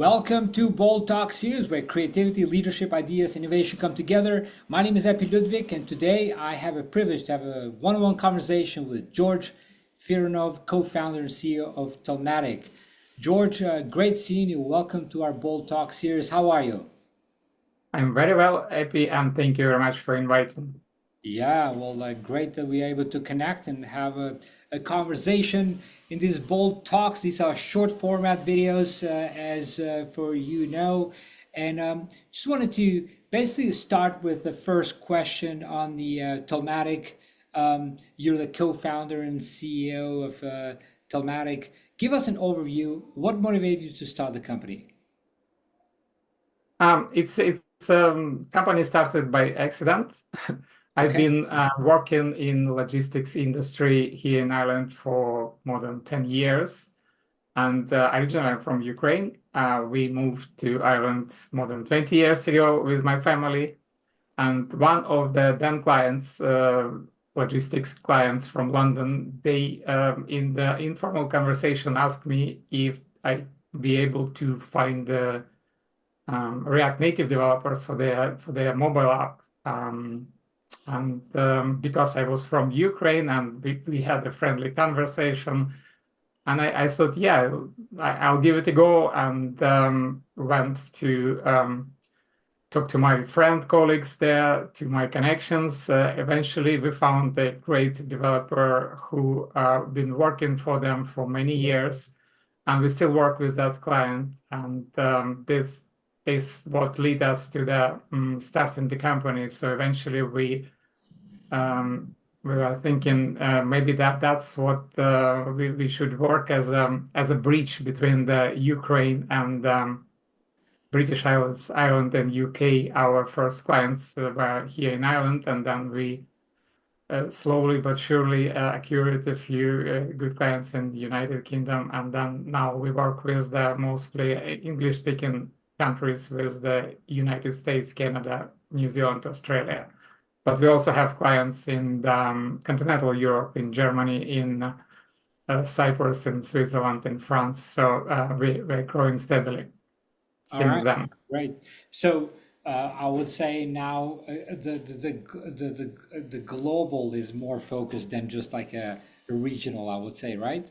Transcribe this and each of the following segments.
Welcome to Bold Talk series where creativity, leadership, ideas, innovation come together. My name is Ludvik, and today I have a privilege to have a one-on-one conversation with George Fironov, co-founder and CEO of Talmatic. George, great seeing you. Welcome to our Bold Talk series. How are you? I'm very well, Epi, and thank you very much for inviting. Yeah, well, great that we're able to connect and have a conversation in these bold talks. These are short format videos, as for you know. And just wanted to basically start with the first question on the Talmatic. You're the co-founder and CEO of Talmatic. Give us an overview. What motivated you to start the company? It's company started by accident. I've Okay. been working in logistics industry here in Ireland for more than 10 years. And originally I'm from Ukraine. We moved to Ireland more than 20 years ago with my family. And one of the then clients, logistics clients from London, they in the informal conversation asked me if I'd be able to find the React Native developers for their mobile app. Because I was from Ukraine and we had a friendly conversation, and I thought, yeah, I'll give it a go, and went to talk to my friend colleagues there, to my connections. Eventually, we found a great developer who been working for them for many years, and we still work with that client. And this is what led us to the starting the company. So eventually, we were thinking maybe that's what we should work as a bridge between the Ukraine and British Isles, Ireland and UK. Our first clients were here in Ireland, and then we slowly but surely acquired a few good clients in the United Kingdom, and then now we work with the mostly English-speaking countries, with the United States, Canada, New Zealand, Australia. But we also have clients in continental Europe, in Germany, in Cyprus, in Switzerland, in France. So we're growing steadily All since right, then. great. So I would say now the global is more focused than just like a regional, I would say, right?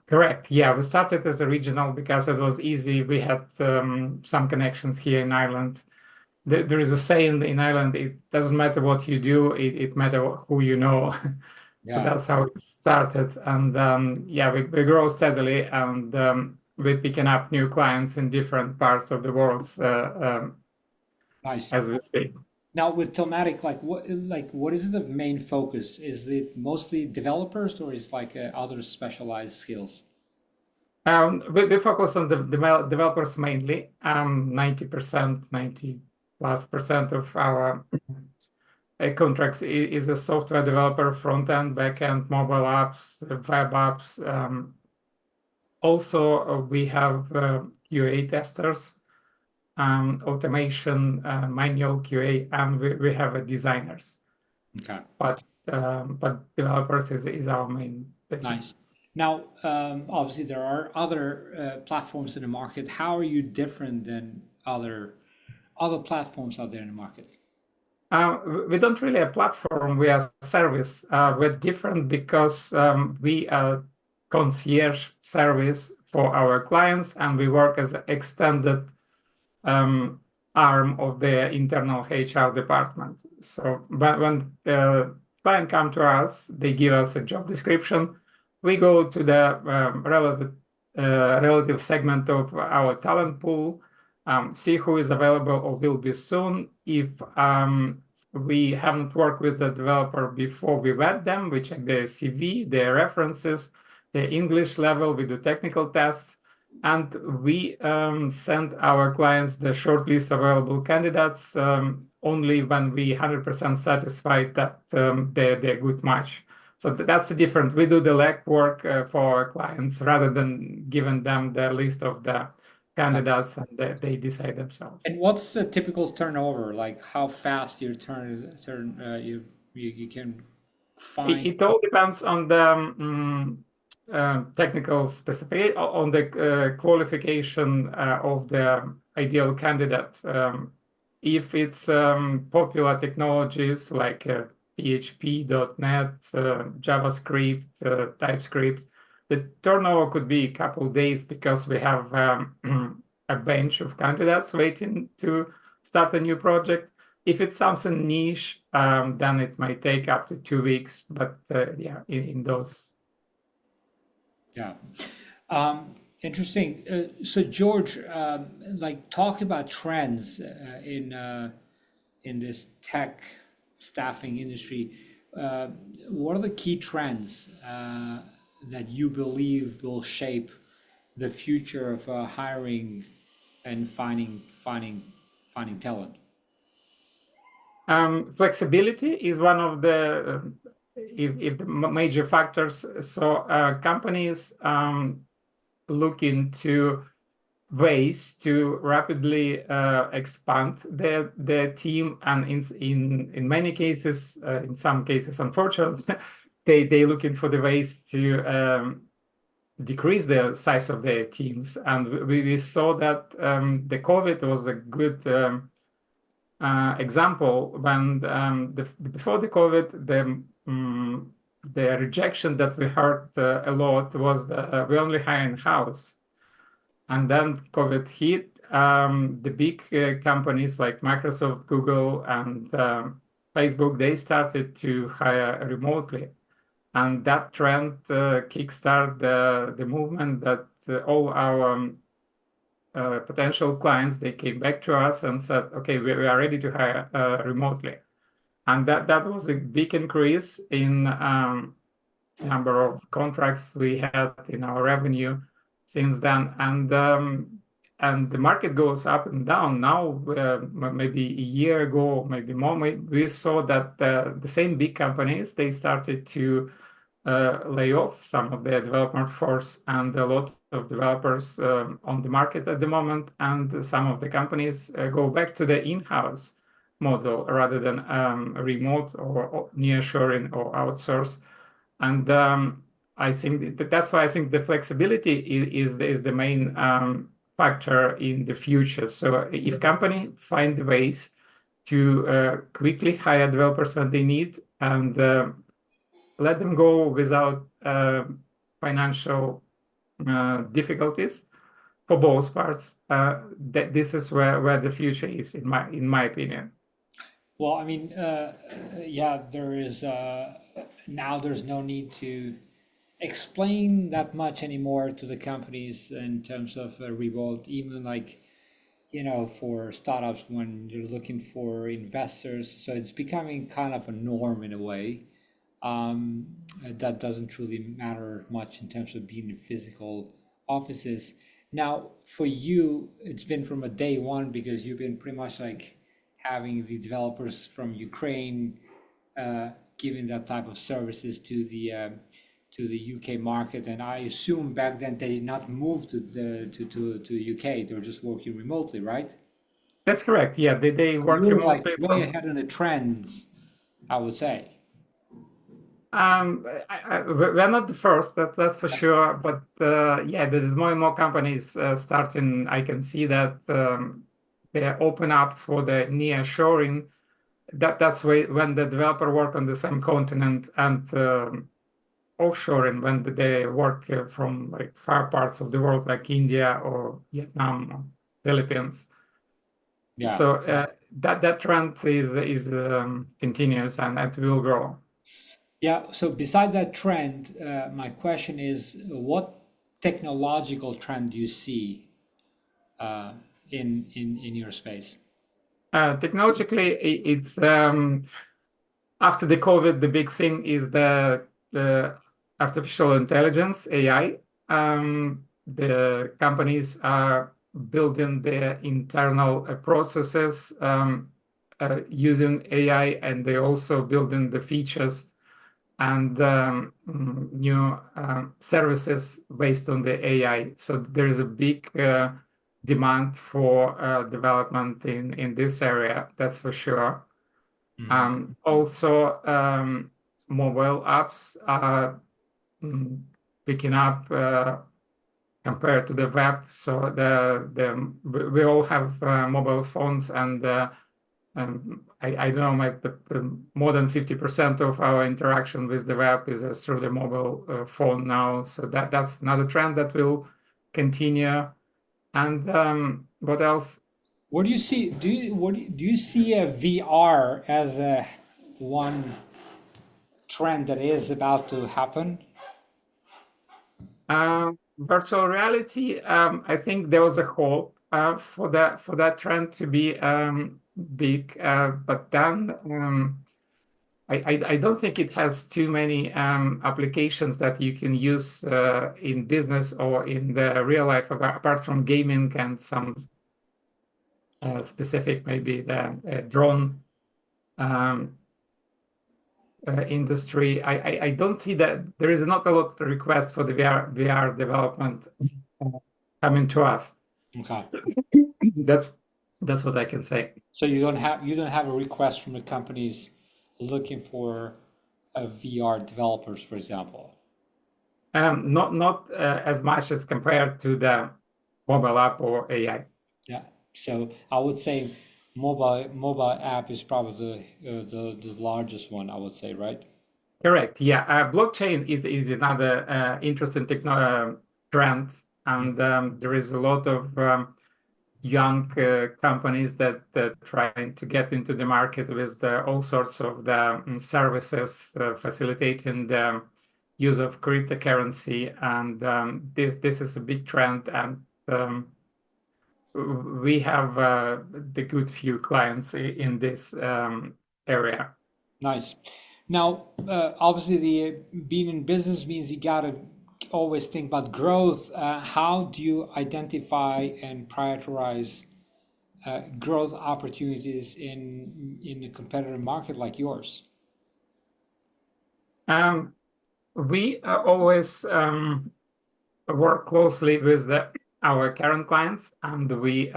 Correct. Yeah, we started as a regional because it was easy. We had some connections here in Ireland. There is a saying in Ireland: it doesn't matter what you do, it matters who you know. So Yeah, that's how it started. And yeah, we grow steadily, and we're picking up new clients in different parts of the world nice. as we speak. Now with Tomatic, what is the main focus? Is it mostly developers or is like other specialized skills? We focus on the developers mainly. 90%, 90+% of our contracts is a software developer, front end, back end, mobile apps, web apps. Also, we have QA testers, automation, manual QA, and we have designers. Okay, But developers is our main business. nice. Now, obviously there are other platforms in the market. How are you different than other platforms out there in the market? We don't really a platform, we are service. We're different because we are concierge service for our clients, and we work as an extended arm of the internal HR department. So when the client come to us, they give us a job description. We go to the relative segment of our talent pool, see who is available or will be soon. If we haven't worked with the developer before, we vet them, we check their CV, their references, their English level, we do technical tests, and we send our clients the short list of available candidates only when we 100% satisfied that they're a good match. So that's the difference. We do the legwork for our clients rather than giving them the list of the candidates and they decide themselves. And what's the typical turnover? Like how fast you you can find? It all depends on the technical specific on the qualification of the ideal candidate. If it's popular technologies like PHP, .NET, JavaScript, TypeScript, the turnover could be a couple of days because we have a bench of candidates waiting to start a new project. If it's something niche, then it might take up to 2 weeks. But yeah, in those. Yeah. Interesting. So George, like talk about trends in this tech staffing industry. Uh, what are the key trends that you believe will shape the future of hiring and finding talent? Flexibility is one of the if the major factors. So companies look into ways to rapidly expand their team, and in many cases, in some cases, unfortunately, they looking for the ways to decrease the size of their teams. And we saw that the COVID was a good example when before the COVID, the rejection that we heard a lot was we only hire in house. And then COVID hit. The big companies like Microsoft, Google, and Facebook, they started to hire remotely. And that trend kickstarted the movement that all our potential clients, they came back to us and said, okay, we are ready to hire remotely. And that was a big increase in number of contracts we had in our revenue since then. And the market goes up and down. Now, maybe a year ago, maybe more, we saw that the same big companies, they started to lay off some of their development force, and a lot of developers on the market at the moment. And some of the companies go back to the in-house model rather than remote or nearshoring or outsource. And I think that's why I think the flexibility is the main factor in the future. So if company find ways to quickly hire developers when they need, and let them go without financial difficulties for both parts, that this is where the future is, in my opinion. Well, I mean, yeah, there is now there's no need to explain that much anymore to the companies in terms of revolt, even like, for startups when you're looking for investors. So it's becoming kind of a norm in a way. That doesn't really matter much in terms of being in physical offices. Now, for you, it's been from a day one because you've been pretty much like having the developers from Ukraine giving that type of services to the UK market. And I assume back then they did not move to UK. They were just working remotely, right? That's correct. Yeah, they So work you're like remotely way from. ahead in the trends, I would say. We're not the first, that's for sure. But yeah, there's more and more companies starting. I can see that they open up for the nearshoring. That's when the developer work on the same continent, and offshoring when they work from like far parts of the world, like India or Vietnam or Philippines. Yeah. So that trend is continuous, and it will grow. Yeah. So besides that trend, my question is, what technological trend do you see uh, in your space? Technologically, it's after the COVID, the big thing is the artificial intelligence, AI. The companies are building their internal processes using AI, and they also building the features and new services based on the AI. So there is a big demand for development in this area, that's for sure. Also, mobile apps are picking up compared to the web. So we all have mobile phones, and I don't know, but more than 50% of our interaction with the web is through the mobile phone now. So that's another trend that will continue. And what else? What do you see? Do you see a VR as a one trend that is about to happen? Virtual reality, I think there was a hope for that trend to be big, but then I don't think it has too many applications that you can use in business or in the real life, apart from gaming and some specific, maybe the drone um, industry. I don't see that there is not a lot of request for the VR development coming to us. Okay. That's that's what I can say. So you don't have a request from the companies looking for a VR developers, for example. Not as much as compared to the mobile app or AI. Yeah. So I would say mobile app is probably the largest one, I would say, right? Correct. Yeah. Blockchain is another interesting trend, and there is a lot of young companies that trying to get into the market with all sorts of the services facilitating the use of cryptocurrency, and this is a big trend, and we have the good few clients in this area. Nice. Now, obviously, the being in business means you gotta always think about growth. How do you identify and prioritize growth opportunities in a competitive market like yours? Um, we always work closely with our current clients, and we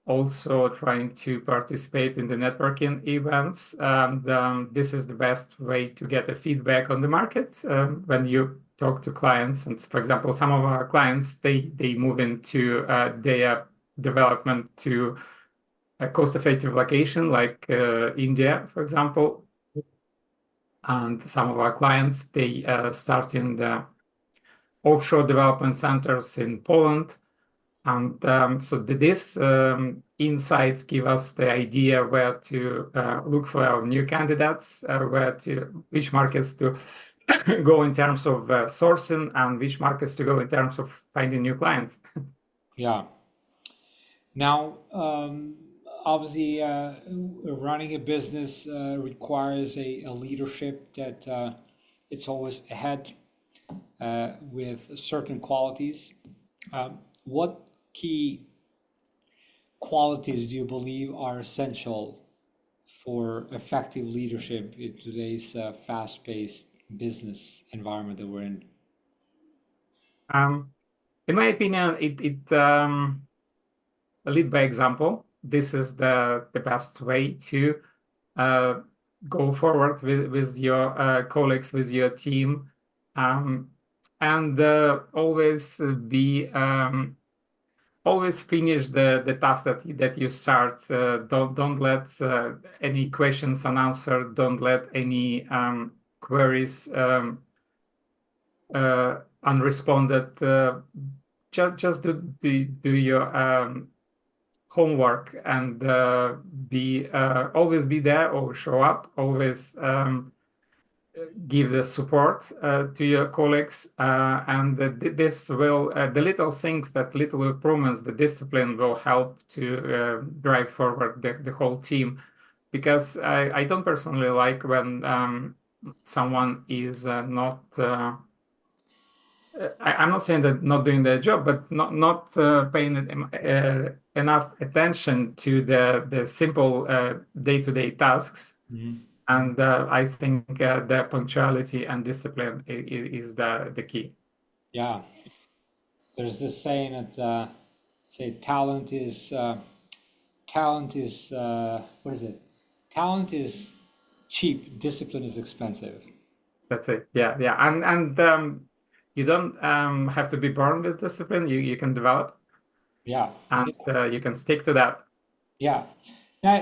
also trying to participate in the networking events. And this is the best way to get a feedback on the market when you talk to clients. And for example, some of our clients, they move into their development to a cost-effective location like India, for example. And some of our clients, they start in the offshore development centers in Poland. And so these insights give us the idea where to look for our new candidates, which markets to go in terms of sourcing, and which markets to go in terms of finding new clients. Yeah. Now, obviously, running a business requires a leadership that it's always ahead with certain qualities. What key qualities do you believe are essential for effective leadership in today's fast-paced business environment that we're in? Um, in my opinion, it lead by example. This is the best way to uh, go forward with your colleagues, with your team, um, and always finish the task that you start. Don't let any questions unanswered. Don't let any queries unresponded. Just do your homework, and be always be there, or show up. Always give the support to your colleagues, and this will the little things, that little improvements, the discipline will help to drive forward the whole team. Because I don't personally like when someone is not I'm not saying that not doing their job, but not paying enough attention to the simple day-to-day tasks. Mhm. And I think the punctuality and discipline is the key. Yeah, there's this saying that say talent is what is it? Talent is cheap, discipline is expensive. That's it. Yeah, yeah. And you don't have to be born with discipline. You can develop, Yeah. and you can stick to that. Yeah. Now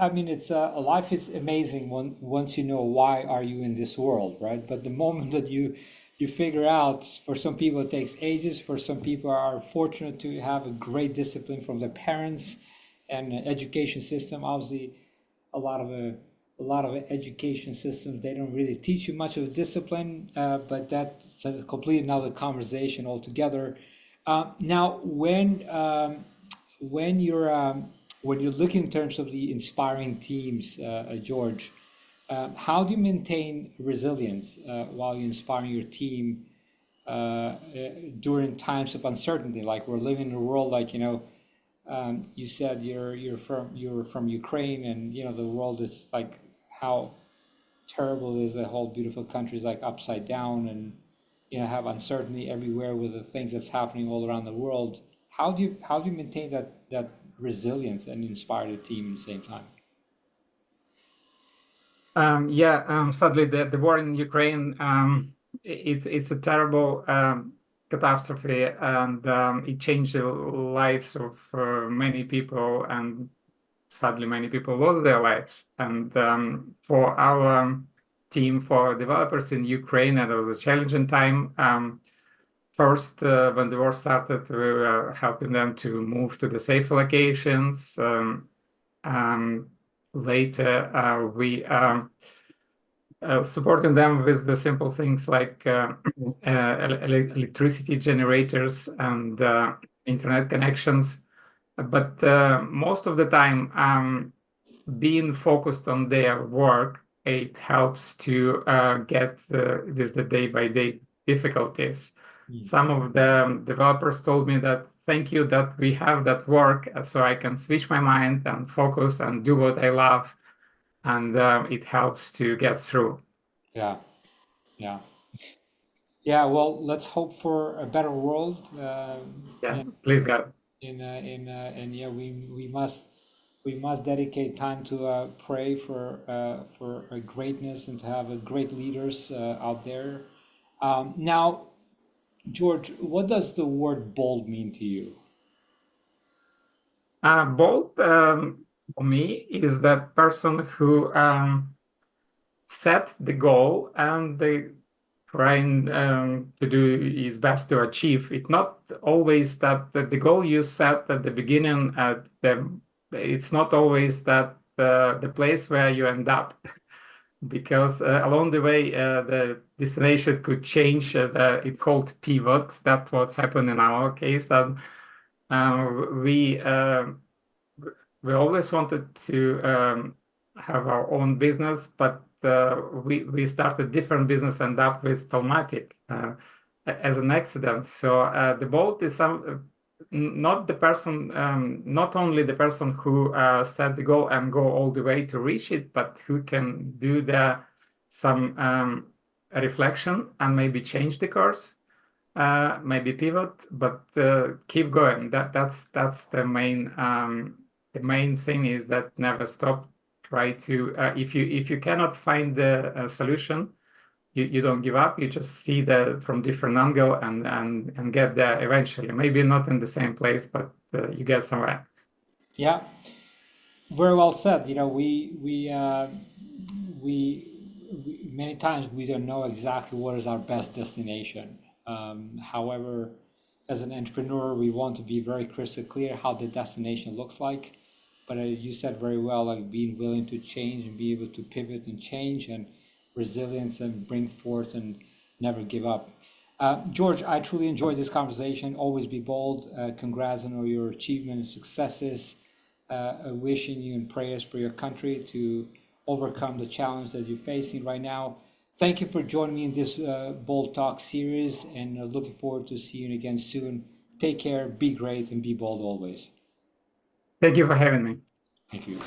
I mean, it's life is amazing once you know why are you in this world, right? But the moment that you figure out, for some people it takes ages. For some people are fortunate to have a great discipline from their parents and education system. Obviously, a lot of education systems, they don't really teach you much of discipline, but that's a complete another conversation altogether. Now, when you're when you're looking in terms of the inspiring teams, George, how do you maintain resilience while you're inspiring your team during times of uncertainty? Like we're living in a world, like you said you're from Ukraine, and the world is like, how terrible is the whole beautiful country is like upside down, and have uncertainty everywhere with the things that's happening all around the world. How do you maintain that resilience and inspire the team at the same time? Sadly, the war in Ukraine, it's a terrible catastrophe, and it changed the lives of many people, and sadly, many people lost their lives. And for our team, for developers in Ukraine, it was a challenging time. First, when the war started, we were helping them to move to the safe locations. Later, we supporting them with the simple things like electricity generators and internet connections. But most of the time, being focused on their work, it helps to get with the day-by-day difficulties. Some of the developers told me that thank you that we have that work, so I can switch my mind and focus and do what I love, and it helps to get through. Yeah, yeah, yeah. Well, let's hope for a better world. Yeah, please God. And yeah, we must dedicate time to pray for a greatness and to have a great leaders out there. Now, George, what does the word bold mean to you? Bold for me is that person who set the goal and they trying to do his best to achieve. It's not always that the goal you set at the beginning, it's not always that the place where you end up, because along the way the destination could change. It's called pivot. That's what happened in our case. That we we always wanted to have our own business, but we started different business and up with Talmatic as an accident. So the bolt is not the person, not only the person who set the goal and go all the way to reach it, but who can do some reflection and maybe change the course, maybe pivot, but keep going. That's the main thing is that never stop. Try to if you cannot find the solution, you don't give up. You just see that from different angle and get there eventually. Maybe not in the same place, but you get somewhere. Yeah, very well said. We many times we don't know exactly what is our best destination. However, as an entrepreneur, we want to be very crystal clear how the destination looks like. But you said very well, like being willing to change and be able to pivot and change, and resilience and bring forth and never give up. George, I truly enjoyed this conversation. Always be bold. Congrats on all your achievements and successes. Wishing you and prayers for your country to overcome the challenge that you're facing right now. Thank you for joining me in this Bold Talk series, and looking forward to seeing you again soon. Take care, be great, and be bold always. Thank you for having me. Thank you.